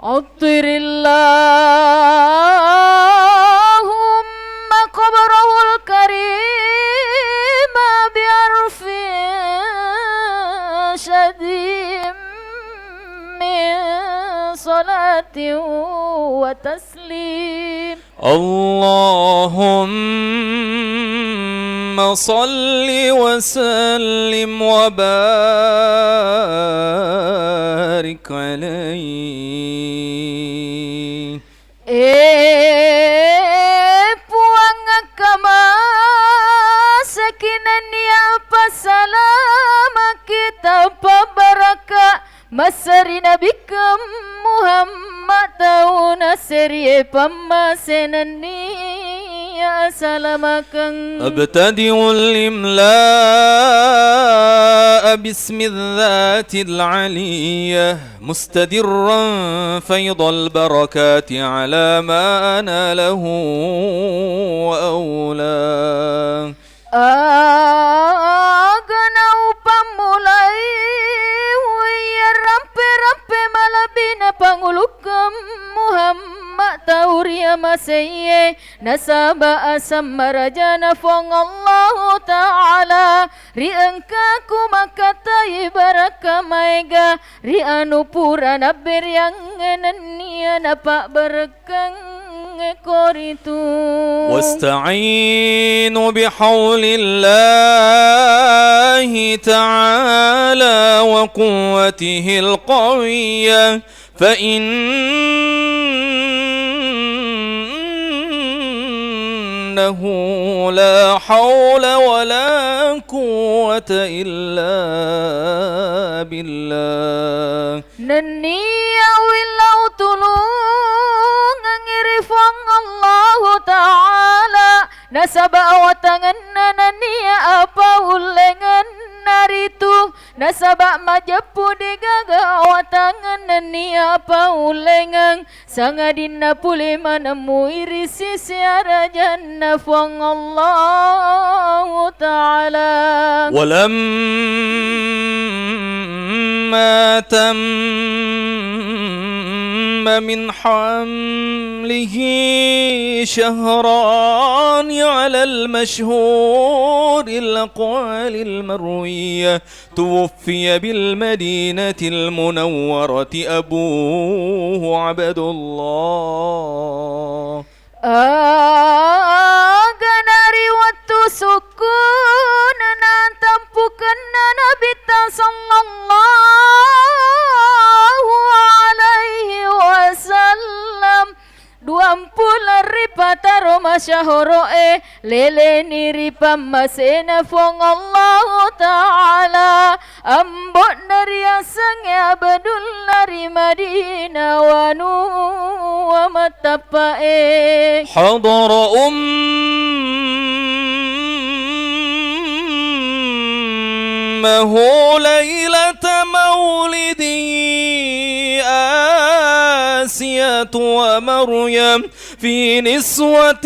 عطر اللهم قبره الكريم بعرف شديد من صلاة وتسليم. اللهم صل وسلم وبارك عليه. Puang agama sakinan ya pasalam kita pabaraka masari nabikam Muhammad tauna seri pamasenani ya salamakan. أبتدئ الإملاء باسم الذات العلية مستدرا فيض البركات على ما أنا له وأولاه. Ganau pamulai wiya rampe-rampe malabina pangulukam Muhammad tauria maseye nasaba asam marajana fong Allah Ta'ala ri engkaku makatai baraka maiga ri anupura nabir yang enania napak berekang koritu. واستعينوا بحول الله تعالى وقوته القوية فإنه لا حول ولا قوة إلا بالله. Nania wilau tulung ngirifang Allah Ta'ala nasaba awatangan nania apa ulengan naritu nasaba majapu digaga awatangan nania apa ulengan sangadina pule manemu irisi siara jannah fang Allah Ta'ala. ولما تم من حمله شهران على المشهور الأقوال المروية توفي بالمدينة المنورة أبوه عبد الله. Ganari waktu sukun nan tampukan Nabi sallallahu alaihi wasallam 20 ripataro masyahoro lele niri pamasena fong Allah Ta'ala ambot nari asang abadul nari Madinah wanu wa matapa حضر أمه ليلة مولده آسية ومريم في نسوة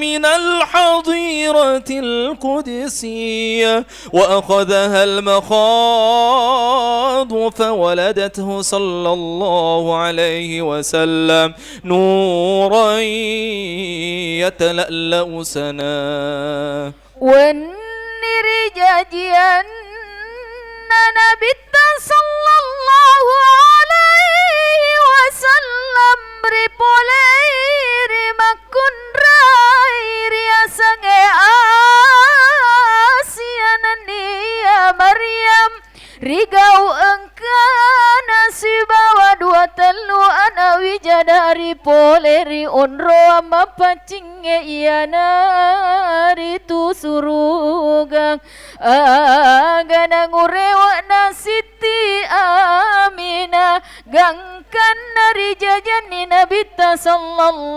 من الحظيرة القدسية وأخذها المخاض فولدته صلى الله عليه وسلم نورا يتلألأ سنا. Waniri jajian Nabi sallallahu alaihi wasallam ripoleiri makun rairi asange asianania Maryam rigau engkana si bawa dua telu ana wijadari poleri onro ama pacinge iana tu surugang agana ngurewa na Siti Amina gangkan nari jajani Nabi sallallahu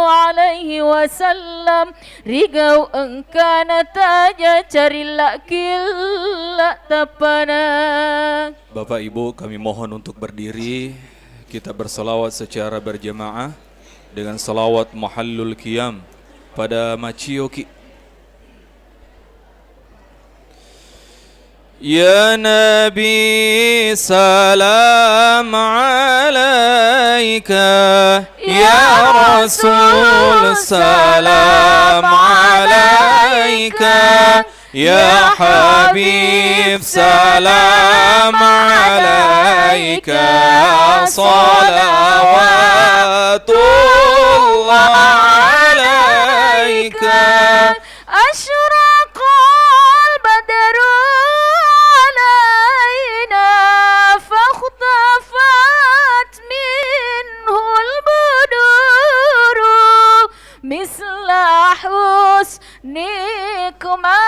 alaihi wasallam rigau engkana taja cari kila tapana. Bapak Ibu, kami mohon untuk berdiri. Kita bersalawat secara berjemaah dengan salawat Mahallul Qiyam pada Macioki. يا نبي سلام عليك يا رسول سلام عليك يا حبيب سلام عليك صلوات الله عليك أشرق البدر علينا فاختفت منه البدور مثل حسنك ما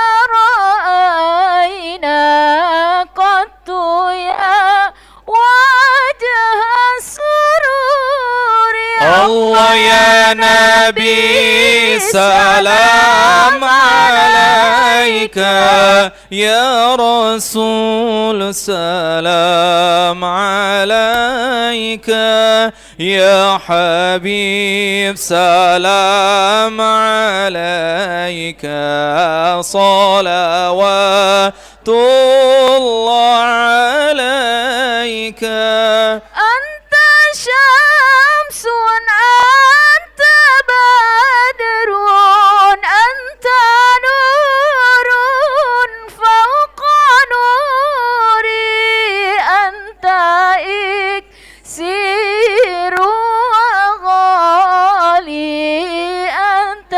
رأينا قط يا وجه السرور الله يا نبي سلام عليك يا رسول سلام عليك يا حبيب سلام عليك صلوات الله عليك أنت شمس أنت بدر أنت نور فوق نوري أنت إكسير وغالي أنت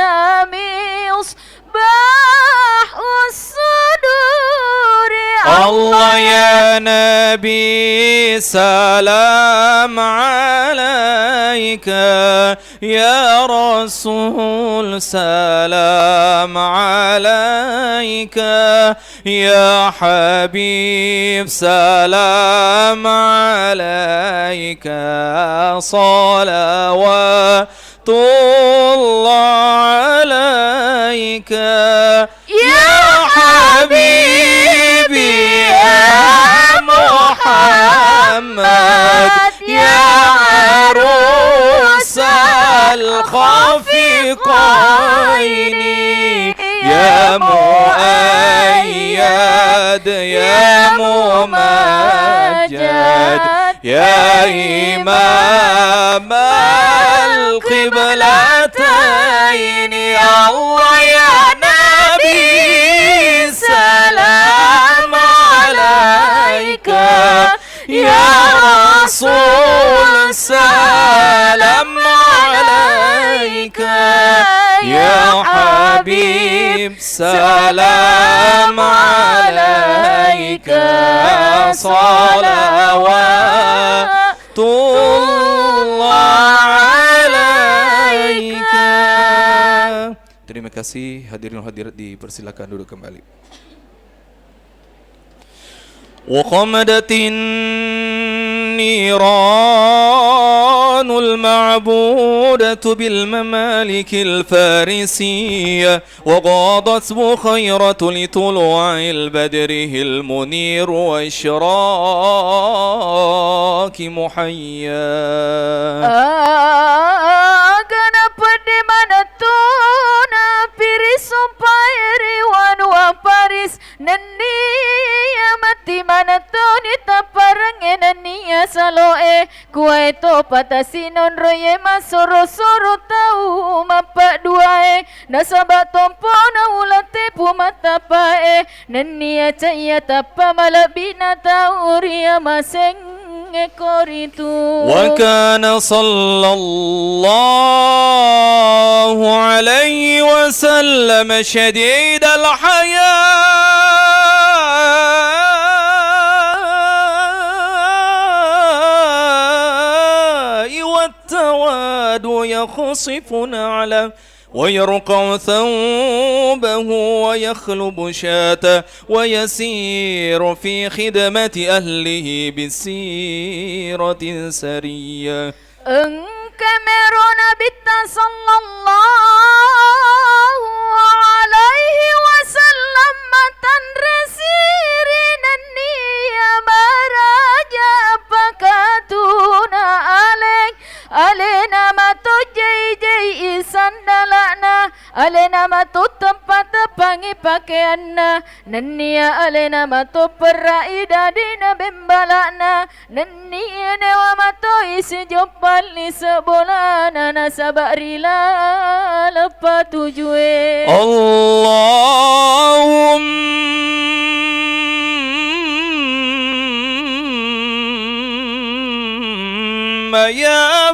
مصباح الصدور الله يا نبي سلام عليك يا رسول سلام عليك يا حبيب سلام عليك صلوات الله عليك يا حبيبي يا محمد يا عروس الخفقين يا مؤيد يا ممجد يا إمام القبلتين الله يا نبي سلام عليك يا رسول سلام عليك يا حبيب سلام عليك صلوات الله عليك. Terima kasih hadirin hadirat, dipersilakan duduk kembali. وقمدت النيران المعبودة بالممالك الفارسية وغاضت بخيرة لطلوع البدر المنير وإشراك محيا saloe kueto patasinon roye masoro soro tau mapa duae nasaba tompo na ulate pumata pae nenia caya tapa malabina tauria maseng وكان صلى الله عليه وسلم شديد الحياء والتواد يخصف نعله ويرقع ثوبه ويخلب شاته ويسير في خدمة أهله بسيرة سرية كاميرون بت صلى الله عليه وسلم تنرسيرين النية مراجع فكاتونا عليك علينا ما تجي جي سندلنا علينا ما تتمpat pangi pakai anna nanniya alena mato peraida dina bembalana nanniya dewa mato isi jopal ni sebolana nasabarila lepas tujuh Allahumma ya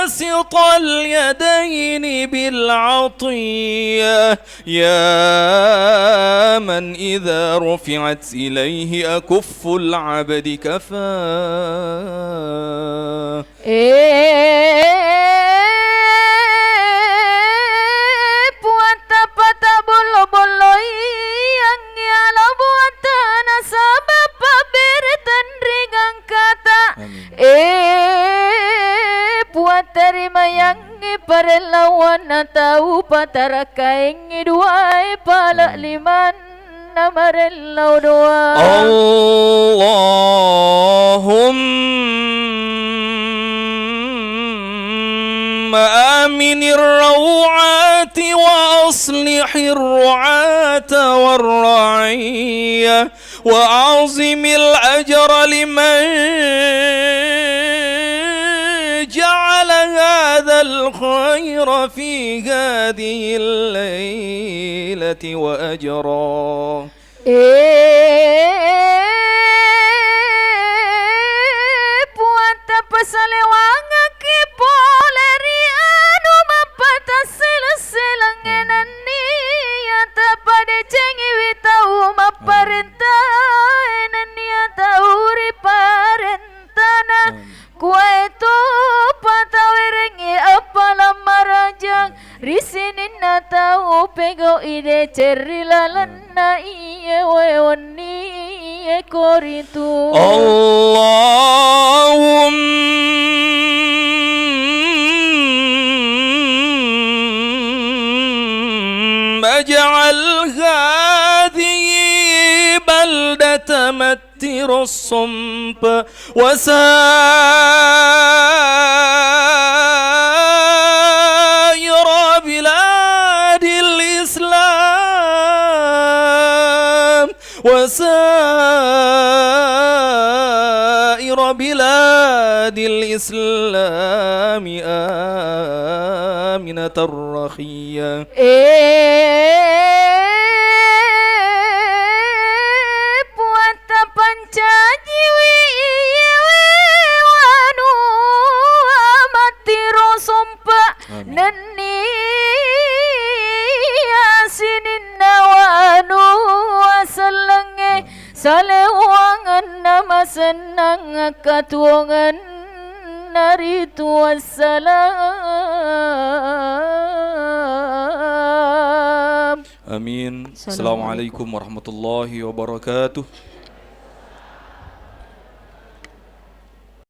باسط اليدين بالعطية يا من إذا رفعت إليه أكف العبد كفاه puata pata bolo bolo yang ala buata nasabah paberitan ringan kata puat terima yang parelawan tahu patara kaing dua pala liman namarelau doa Allahumma aminir rawati wa aslihir ru'ata warra'iyya wa azimil ajra liman جعل هذا الخير في هذه الليلة وأجرا puata pasalewanga ki poleri anu mapata selangenan niata pada cengi witau maparenta naniata uri parentana kuetu patawerengi apalam marajang risinin natau pego ide cerilalana iye wewani koritu Allahumma ij'al hadhihi baldatan متر الصنب وسائر بلاد الإسلام وسائر بلاد الإسلام آمنة رخية Nani asinin nawanu asalenge salewangan nama senang katuangan naritu wassalam. Amin. Assalamualaikum warahmatullahi wabarakatuh.